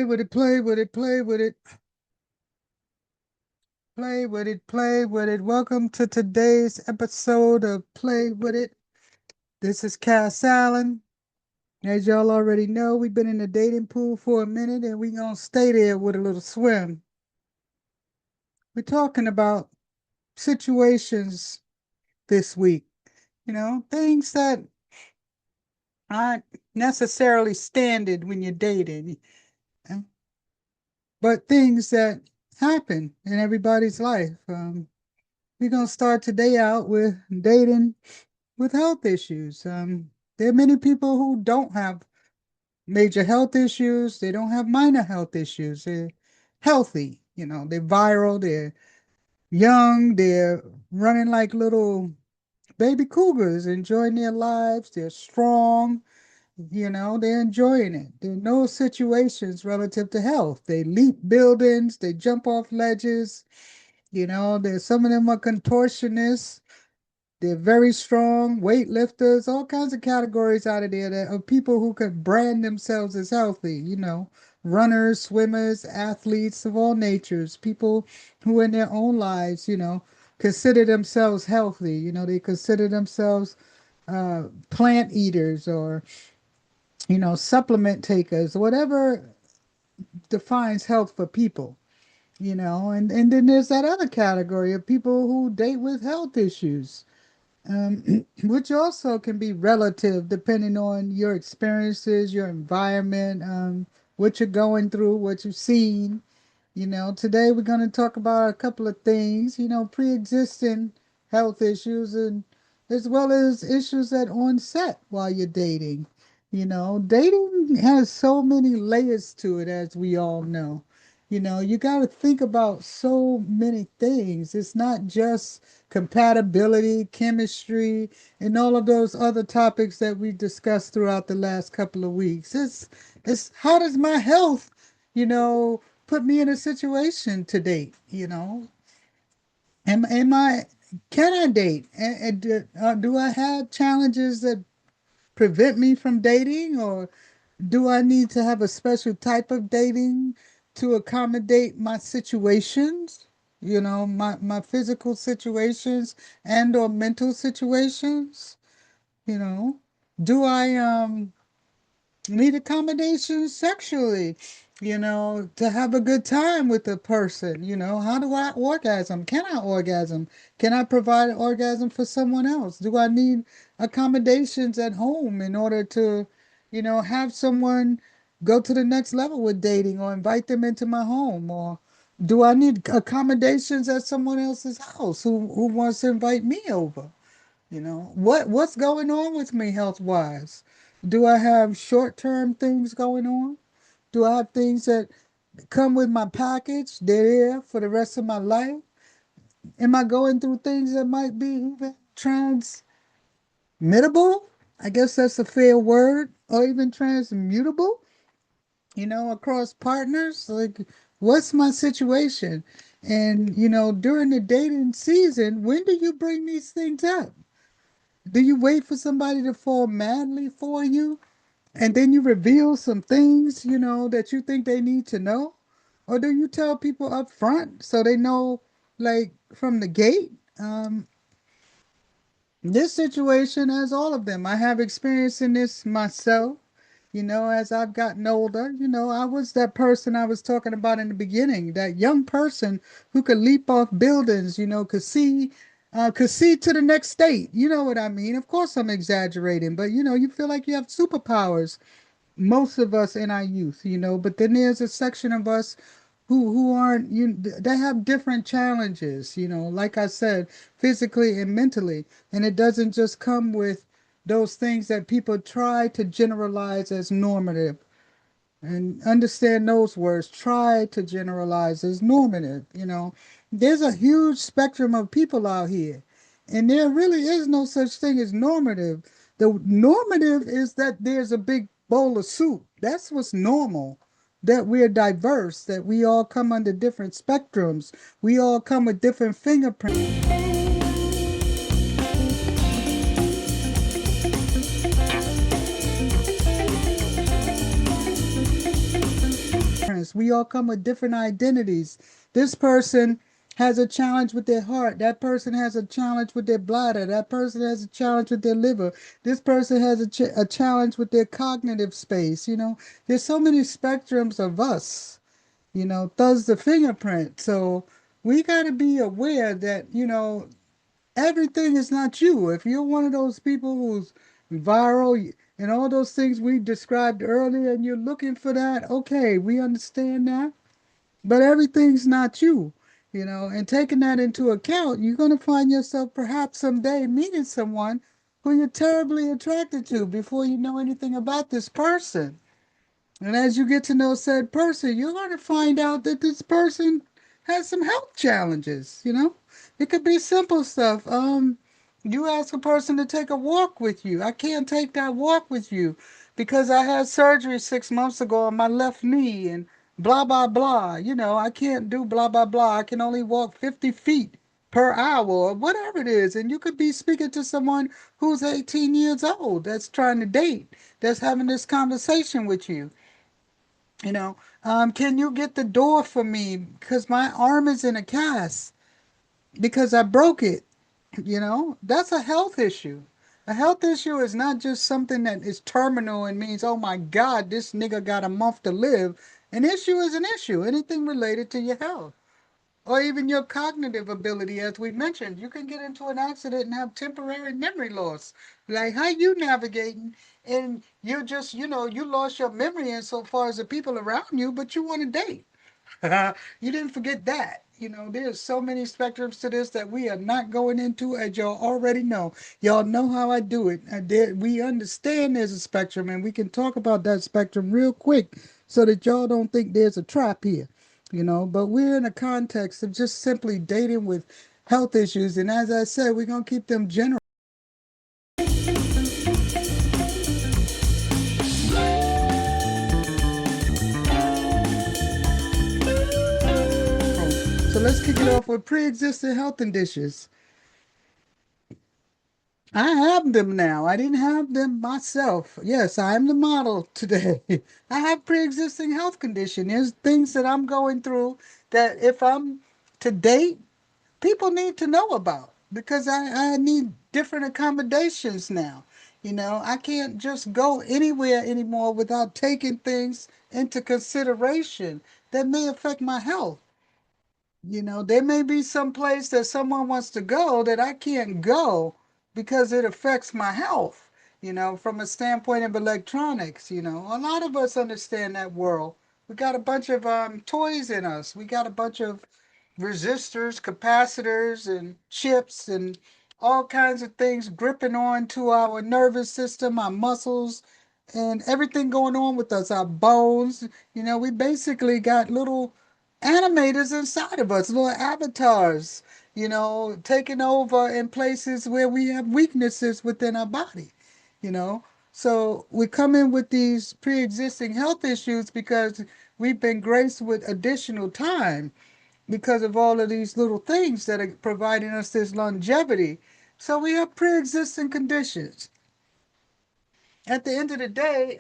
with it, play with it, play with it, play with it, play with it. Welcome to today's episode of Play With It. This is Cass Allen. As y'all already know, we've been in the dating pool for a minute and we're going to stay there with a little swim. We're talking about situations this week, things that aren't necessarily standard when you're dating, but things that happen in everybody's life. We're going to start today out with dating with health issues. There are many people who don't have major health issues. They don't have minor health issues. They're healthy. They're viral. They're young. They're running like little baby cougars, enjoying their lives. They're strong. They're enjoying it. There are no situations relative to health. They leap buildings. They jump off ledges. There's some of them are contortionists. They're very strong, weightlifters, all kinds of categories out of there that are people who could brand themselves as healthy, runners, swimmers, athletes of all natures, people who in their own lives, consider themselves healthy. They consider themselves plant eaters or, supplement takers, whatever defines health for people. And then there's that other category of people who date with health issues, which also can be relative depending on your experiences, your environment, what you're going through, what you've seen. Today we're going to talk about a couple of things, pre-existing health issues and as well as issues that onset while you're dating. Dating has so many layers to it, as we all know. You got to think about so many things. It's not just compatibility, chemistry, and all of those other topics that we discussed throughout the last couple of weeks. It's how does my health, put me in a situation to date, am I can I date? And do I have challenges that prevent me from dating, or do I need to have a special type of dating to accommodate my situations, my physical situations and or mental situations? You know, do I need accommodations sexually, to have a good time with the person? How do I orgasm? Can I orgasm? Can I provide an orgasm for someone else? Do I need accommodations at home in order to, have someone go to the next level with dating or invite them into my home? Or do I need accommodations at someone else's house who wants to invite me over? What's going on with me health wise? Do I have short term things going on? Do I have things that come with my package? They're there for the rest of my life. Am I going through things that might be even transmittable? I guess that's a fair word, or even transmutable, across partners. Like, what's my situation? And, during the dating season, when do you bring these things up? Do you wait for somebody to fall madly for you and then you reveal some things, that you think they need to know? Or do you tell people up front so they know, like, from the gate? This situation has all of them. I have experience in this myself. As I've gotten older, I was that person I was talking about in the beginning, that young person who could leap off buildings, could see to the next state. You know what I mean? Of course, I'm exaggerating, but you feel like you have superpowers. Most of us in our youth, but then there's a section of us who aren't, they have different challenges, like I said, physically and mentally. And it doesn't just come with those things that people try to generalize as normative. And understand those words, try to generalize as normative. There's a huge spectrum of people out here, and there really is no such thing as normative. The normative is that there's a big bowl of soup. That's what's normal. That we're diverse, that we all come under different spectrums, we all come with different fingerprints. we all come with different identities. This person has a challenge with their heart. That person has a challenge with their bladder. That person has a challenge with their liver. This person has a challenge with their cognitive space. There's so many spectrums of us. Thus the fingerprint. So we got to be aware that, everything is not you. If you're one of those people who's viral and all those things we described earlier and you're looking for that, okay, we understand that. But everything's not you, and taking that into account, you're going to find yourself perhaps someday meeting someone who you're terribly attracted to before you know anything about this person. And as you get to know said person, you're going to find out that this person has some health challenges. It could be simple stuff. You ask a person to take a walk with you. I can't take that walk with you because I had surgery 6 months ago on my left knee and blah, blah, blah. I can't do blah, blah, blah. I can only walk 50 feet per hour or whatever it is. And you could be speaking to someone who's 18 years old that's trying to date, that's having this conversation with you. Can you get the door for me because my arm is in a cast because I broke it? That's a health issue. A health issue is not just something that is terminal and means, oh my God, this nigga got a month to live. An issue is an issue, anything related to your health or even your cognitive ability, as we mentioned. You can get into an accident and have temporary memory loss. Like, how you navigating? And you're just, you lost your memory insofar as the people around you, but you want to date. You didn't forget that. There's so many spectrums to this that we are not going into, as y'all already know. Y'all know how I do it. We understand there's a spectrum, and we can talk about that spectrum real quick so that y'all don't think there's a trap here. But we're in a context of just simply dating with health issues. And as I said, we're going to keep them general. So let's kick it off with pre-existing health conditions. I have them now. I didn't have them myself. Yes, I am the model today. I have pre-existing health condition. There's things that I'm going through that if I'm to date, people need to know about because I need different accommodations now. I can't just go anywhere anymore without taking things into consideration that may affect my health. There may be some place that someone wants to go that I can't go because it affects my health, from a standpoint of electronics. A lot of us understand that world. We got a bunch of toys in us. We got a bunch of resistors, capacitors, and chips, and all kinds of things gripping on to our nervous system, our muscles, and everything going on with us, our bones. We basically got little animators inside of us, little avatars, taking over in places where we have weaknesses within our body, you know. So we come in with these pre-existing health issues because we've been graced with additional time because of all of these little things that are providing us this longevity. So we have pre-existing conditions. At the end of the day,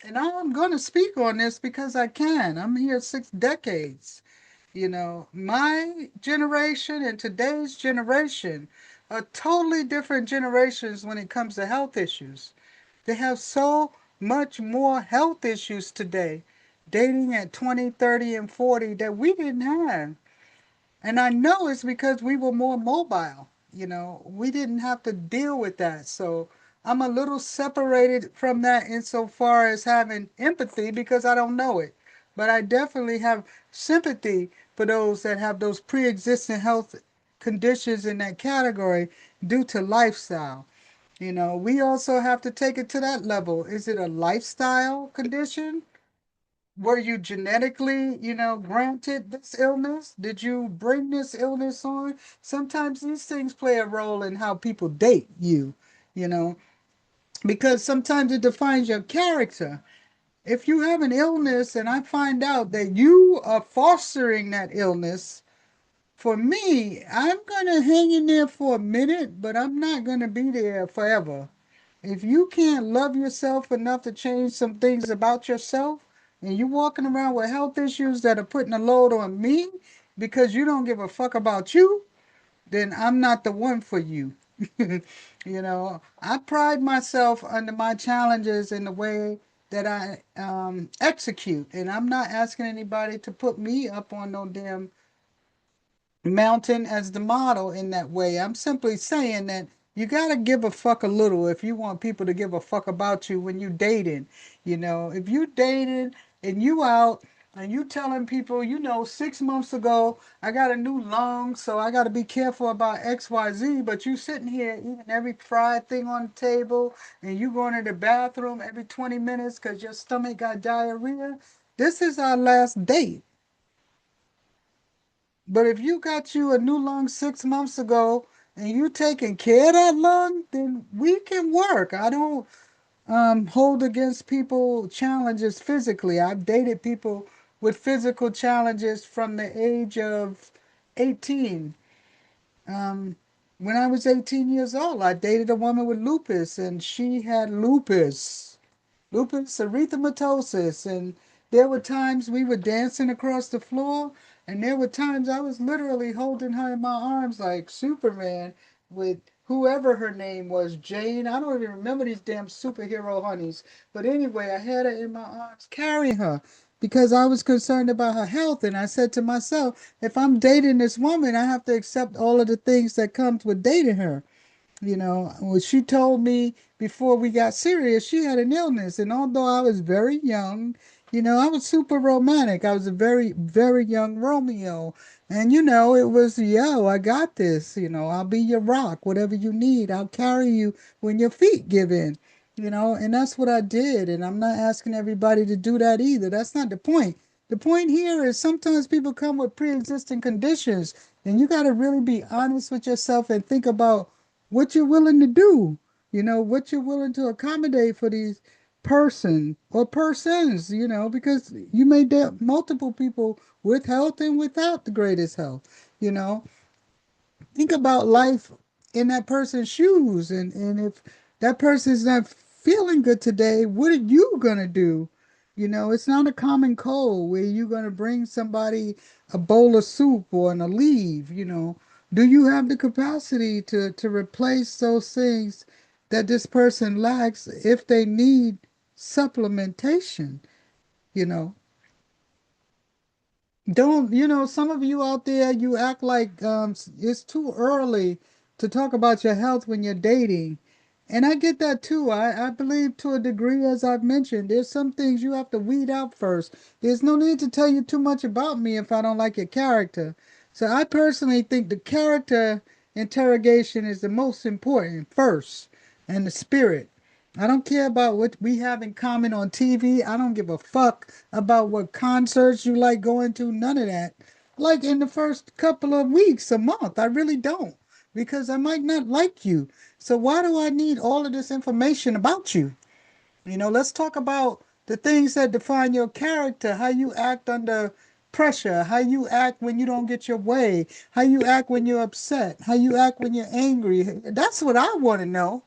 and I'm going to speak on this because I can. I'm here 6 decades. My generation and today's generation are totally different generations when it comes to health issues. They have so much more health issues today, dating at 20, 30, and 40 that we didn't have. And I know it's because we were more mobile. We didn't have to deal with that. So I'm a little separated from that insofar as having empathy because I don't know it. But I definitely have sympathy for those that have those pre existing health conditions in that category due to lifestyle. We also have to take it to that level. Is it a lifestyle condition? Were you genetically, granted this illness? Did you bring this illness on? Sometimes these things play a role in how people date you, you know, because sometimes it defines your character. If you have an illness and I find out that you are fostering that illness, for me, I'm going to hang in there for a minute, but I'm not going to be there forever. If you can't love yourself enough to change some things about yourself, and you walking around with health issues that are putting a load on me because you don't give a fuck about you, then I'm not the one for you. I pride myself under my challenges in the way that I execute, and I'm not asking anybody to put me up on no damn mountain as the model in that way. I'm simply saying that you gotta give a fuck a little if you want people to give a fuck about you when you dating. If you dating and you out and you telling people, 6 months ago I got a new lung, so I gotta be careful about XYZ, but you sitting here eating every fried thing on the table and you going to the bathroom every 20 minutes because your stomach got diarrhea. This is our last date. But if you got you a new lung 6 months ago and you taking care of that lung, then we can work. I don't hold against people challenges physically. I've dated people with physical challenges from the age of 18. Um, when I was 18 years old, I dated a woman with lupus, and she had lupus erythematosus, and there were times we were dancing across the floor, and there were times I was literally holding her in my arms like Superman with whoever her name was, Jane. I don't even remember these damn superhero honeys. But anyway, I had her in my arms carrying her because I was concerned about her health, and I said to myself, if I'm dating this woman, I have to accept all of the things that comes with dating her. Well, she told me before we got serious, she had an illness. And although I was very young, I was super romantic. I was a very, very young Romeo. And, it was, yo, I got this. I'll be your rock, whatever you need. I'll carry you when your feet give in. And that's what I did. And I'm not asking everybody to do that either. That's not the point. The point here is sometimes people come with pre existing conditions, and you got to really be honest with yourself and think about what you're willing to do, what you're willing to accommodate for these person or persons, because you may date multiple people with health and without the greatest health, you know think about life in that person's shoes, and if that person's not feeling good today, what are you gonna do? It's not a common cold where you're gonna bring somebody a bowl of soup or an Aleve. Do you have the capacity to replace those things that this person lacks if they need supplementation? you know Don't, some of you out there, you act like it's too early to talk about your health when you're dating. And I get that too. I believe to a degree, as I've mentioned, there's some things you have to weed out first. There's no need to tell you too much about me if I don't like your character. So I personally think the character interrogation is the most important first, and the spirit. I don't care about what we have in common on TV. I don't give a fuck about what concerts you like going to. None of that. Like in the first couple of weeks, a month, I really don't. Because I might not like you. So why do I need all of this information about you? Let's talk about the things that define your character, how you act under pressure, how you act when you don't get your way, how you act when you're upset, how you act when you're angry. That's what I want to know.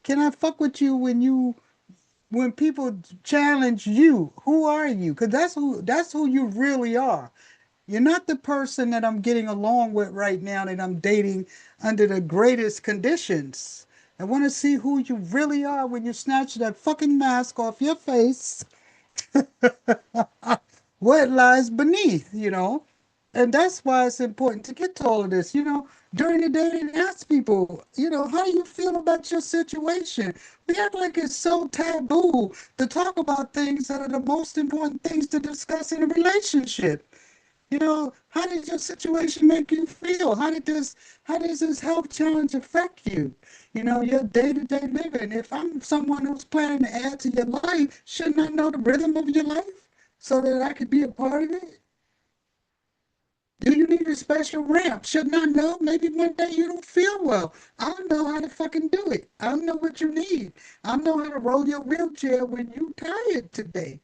Can I fuck with you when people challenge you? Who are you? Because that's who you really are. You're not the person that I'm getting along with right now that I'm dating under the greatest conditions. I want to see who you really are when you snatch that fucking mask off your face, what lies beneath. And that's why it's important to get to all of this, during the day and ask people, how do you feel about your situation? We act like it's so taboo to talk about things that are the most important things to discuss in a relationship. How does your situation make you feel? How does this health challenge affect you? Your day-to-day living. If I'm someone who's planning to add to your life, shouldn't I know the rhythm of your life so that I could be a part of it? Do you need a special ramp? Shouldn't I know? Maybe one day you don't feel well. I know how to fucking do it. I know what you need. I know how to roll your wheelchair when you tired today.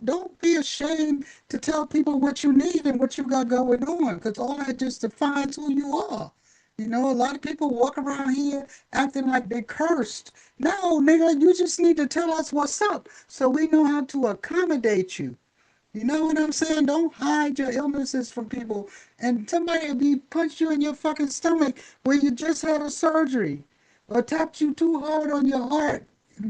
Don't be ashamed to tell people what you need and what you got going on, because all that just defines who you are. You know, a lot of people walk around here acting like they're cursed. No, nigga, you just need to tell us what's up so we know how to accommodate you. You know what I'm saying? Don't hide your illnesses from people. And somebody will be punch you in your fucking stomach where you just had a surgery or tapped you too hard on your heart.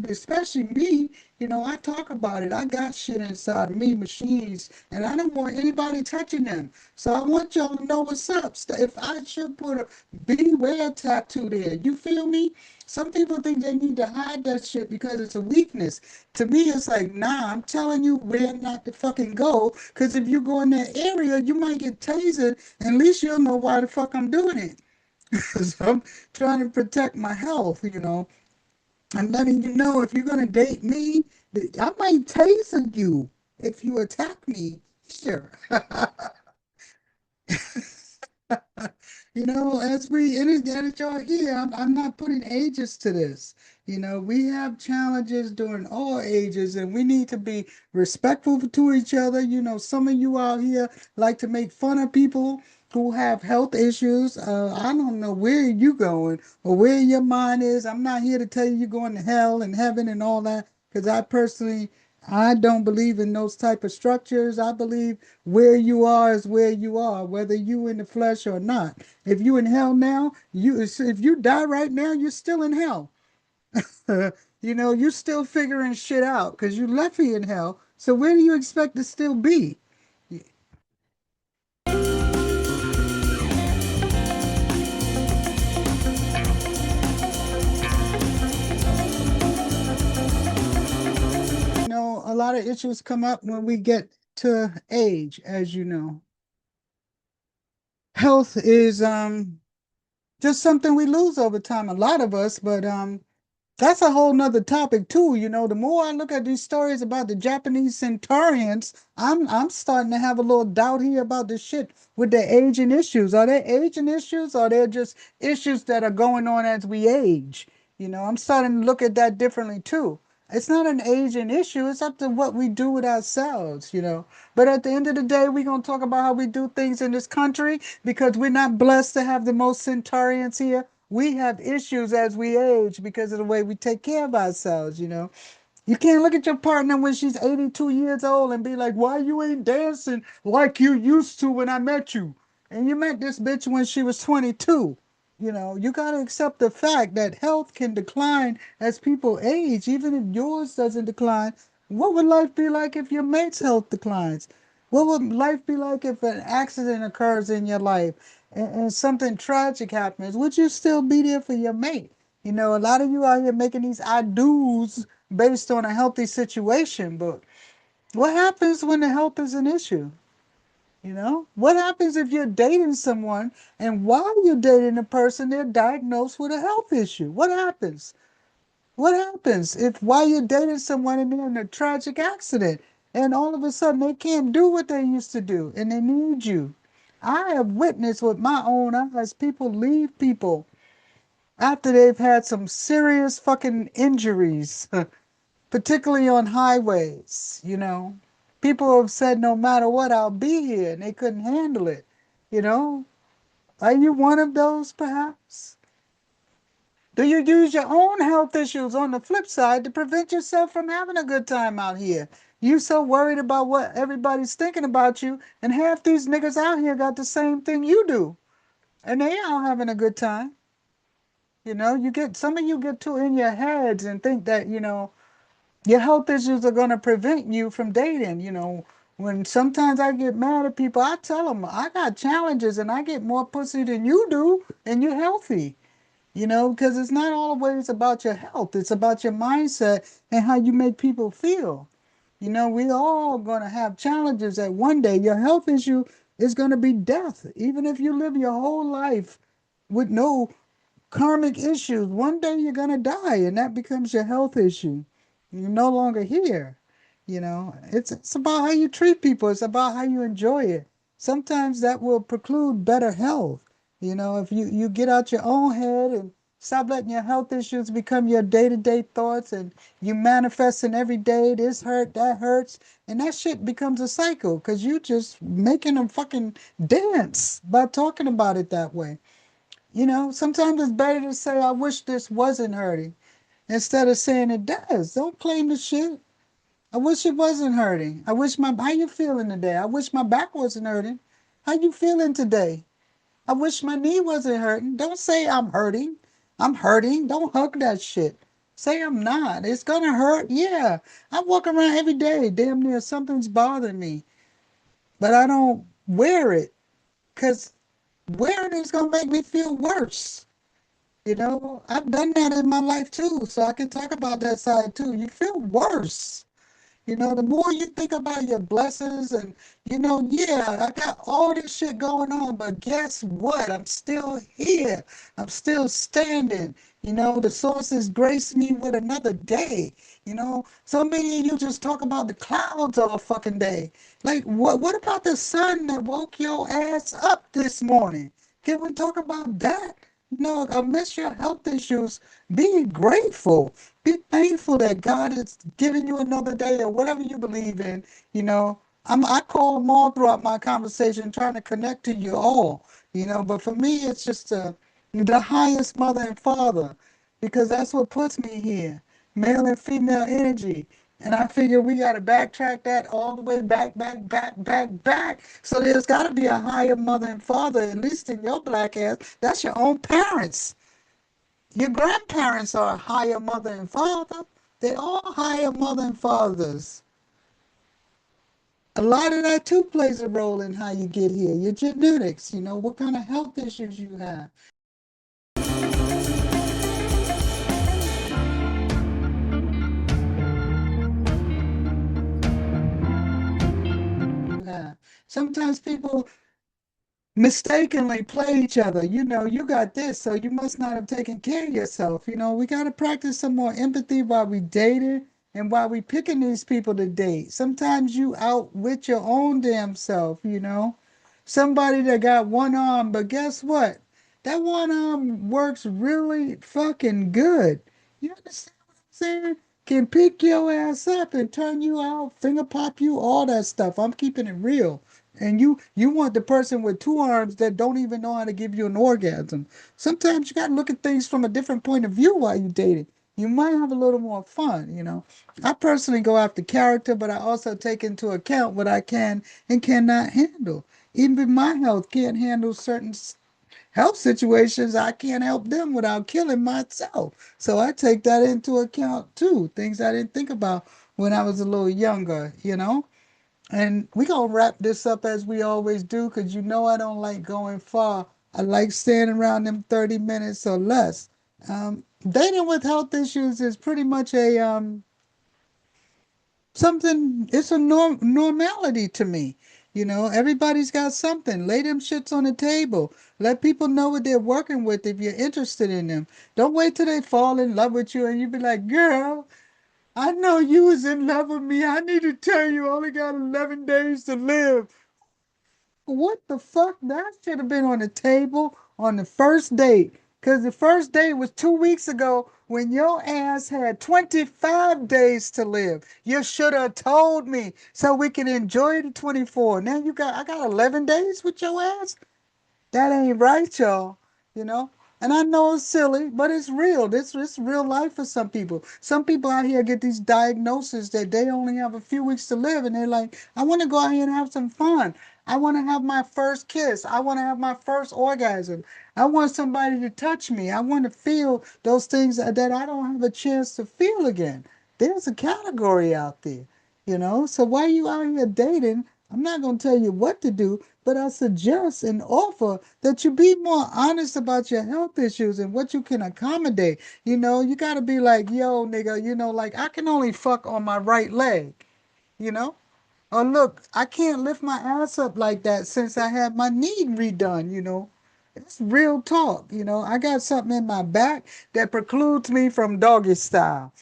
Especially me, you know, I talk about it. I got shit inside of me, machines, and I don't want anybody touching them. So I want y'all to know what's up. If I should put a beware tattoo there, you feel me? Some people think they need to hide that shit because it's a weakness. To me, it's like, nah, I'm telling you where not to fucking go. Because if you go in that area, you might get tasered. And at least you'll know why the fuck I'm doing it. Because I'm trying to protect my health, you know. I'm letting you know if you're going to date me, I might taser you if you attack me. Sure. You know, as we as y'all here, I'm not putting ages to this. You know, we have challenges during all ages, and we need to be respectful to each other. You know, some of you out here like to make fun of people who have health issues. I don't know where you going or where your mind is. I'm not here to tell you you're going to hell and heaven and all that, because I personally, I don't believe in those type of structures. I believe where you are is where you are, whether you in the flesh or not. If you in hell now, if you die right now, you're still in hell. You know, you're still figuring shit out because you left here in hell. So where do you expect to still be? You know, a lot of issues come up when we get to age, as you know. Health is just something we lose over time, a lot of us, but that's a whole nother topic too. You know, the more I look at these stories about the Japanese centurions, I'm starting to have a little doubt here about the shit with the aging issues. Are they aging issues or are they just issues that are going on as we age? You know, I'm starting to look at that differently too. It's not an aging issue, it's up to what we do with ourselves, you know. But at the end of the day, we're gonna talk about how we do things in this country because we're not blessed to have the most centurions here. We have issues as we age because of the way we take care of ourselves, you know. You can't look at your partner when she's 82 years old and be like, why you ain't dancing like you used to when I met you? And you met this bitch when she was 22. You know, you got to accept the fact that health can decline as people age, even if yours doesn't decline. What would life be like if your mate's health declines? What would life be like if an accident occurs in your life and something tragic happens? Would you still be there for your mate? You know, a lot of you out here making these I do's based on a healthy situation, but what happens when the health is an issue? You know, what happens if you're dating someone and while you're dating a person, they're diagnosed with a health issue? What happens? What happens if while you're dating someone and they're in a tragic accident and all of a sudden they can't do what they used to do and they need you? I have witnessed with my own eyes people leave people after they've had some serious fucking injuries, particularly on highways, you know. People have said, no matter what, I'll be here, and they couldn't handle it, you know. Are you one of those, perhaps? Do you use your own health issues on the flip side to prevent yourself from having a good time out here? You so worried about what everybody's thinking about you, and half these niggas out here got the same thing you do, and they all having a good time. You know, you get some of you get too in your heads and think that, you know, your health issues are going to prevent you from dating. You know, when sometimes I get mad at people, I tell them I got challenges and I get more pussy than you do, and you're healthy. You know, because it's not always about your health, it's about your mindset and how you make people feel. You know, we all going to have challenges that one day your health issue is going to be death. Even if you live your whole life with no karmic issues. One day you're gonna die, and that becomes your health issue. You're no longer here. You know, it's about how you treat people. It's about how you enjoy it. Sometimes that will preclude better health. You know, if you get out your own head and stop letting your health issues become your day-to-day thoughts, and you manifesting every day, this hurt, that hurts, and that shit becomes a cycle because you just making them fucking dance by talking about it that way. Sometimes it's better to say, I wish this wasn't hurting, instead of saying it does. Don't claim the shit. I wish it wasn't hurting. How you feeling today? I wish my back wasn't hurting. How you feeling today? I wish my knee wasn't hurting. Don't say I'm hurting. I'm hurting. Don't hug that shit. Say I'm not. It's gonna hurt. Yeah. I walk around every day, damn near something's bothering me, but I don't wear it because wearing it's gonna make me feel worse. I've done that in my life too, so I can talk about that side too. You feel worse. The more you think about your blessings and, yeah, I got all this shit going on, but guess what? I'm still here. I'm still standing. The sources grace me with another day. So many of you just talk about the clouds all fucking day. Like, what about the sun that woke your ass up this morning? Can we talk about that? Amidst your health issues, be grateful. Be thankful that God is giving you another day or whatever you believe in. I call them all throughout my conversation, trying to connect to you all. But for me, it's just the highest mother and father, because that's what puts me here, male and female energy. And I figure we got to backtrack that all the way back, back, back, back, back. So there's got to be a higher mother and father, at least in your black ass. That's your own parents. Your grandparents are a higher mother and father. They're all higher mother and fathers. A lot of that too plays a role in how you get here. Your genetics, what kind of health issues you have. Sometimes people mistakenly play each other. You got this, so you must not have taken care of yourself. We got to practice some more empathy while we dating and while we picking these people to date. Sometimes you outwit your own damn self. Somebody that got one arm, but guess what? That one arm works really fucking good. You understand what I'm saying? Can pick your ass up and turn you out, finger pop you, all that stuff. I'm keeping it real. And you want the person with two arms that don't even know how to give you an orgasm. Sometimes you got to look at things from a different point of view while you dating. You might have a little more fun. I personally go after character, but I also take into account what I can and cannot handle. Even my health can't handle certain health situations. I can't help them without killing myself. So I take that into account too. Things I didn't think about when I was a little younger. And we gonna wrap this up as we always do, because I don't like going far. I like staying around them 30 minutes or less. Dating with health issues is pretty much a something. It's a normality to me. Everybody's got something. Lay them shits on the table. Let people know what they're working with if you're interested in them. Don't wait till they fall in love with you and you be like, girl, I know you was in love with me. I need to tell you, I only got 11 days to live. What the fuck? That should have been on the table on the first date. Because the first date was 2 weeks ago when your ass had 25 days to live. You should have told me so we can enjoy the 24. Now I got 11 days with your ass? That ain't right, y'all. You know? And I know it's silly, but it's real. This real life for some people. Some people out here get these diagnoses that they only have a few weeks to live, and they're like, I want to go out here and have some fun. I want to have my first kiss. I want to have my first orgasm. I want somebody to touch me. I want to feel those things that I don't have a chance to feel again. There's a category out there. So while you out here dating, I'm not going to tell you what to do, but I suggest and offer that you be more honest about your health issues and what you can accommodate. You got to be like, yo, nigga, like I can only fuck on my right leg, you know? Or look, I can't lift my ass up like that since I had my knee redone. It's real talk. I got something in my back that precludes me from doggy style.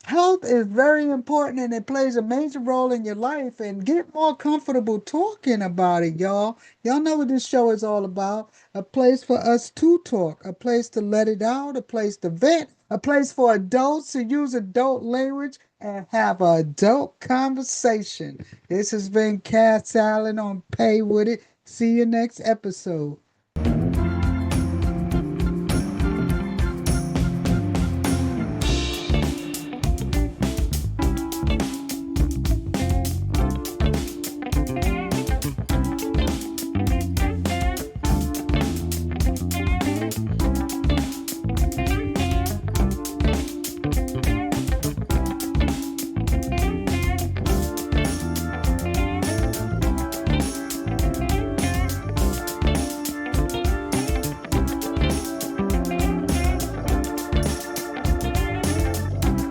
Health is very important and it plays a major role in your life, and get more comfortable talking about it, y'all. Y'all know what this show is all about. A place for us to talk, a place to let it out, a place to vent, a place for adults to use adult language and have an adult conversation. This has been Cass Allen on Pay With It. See you next episode.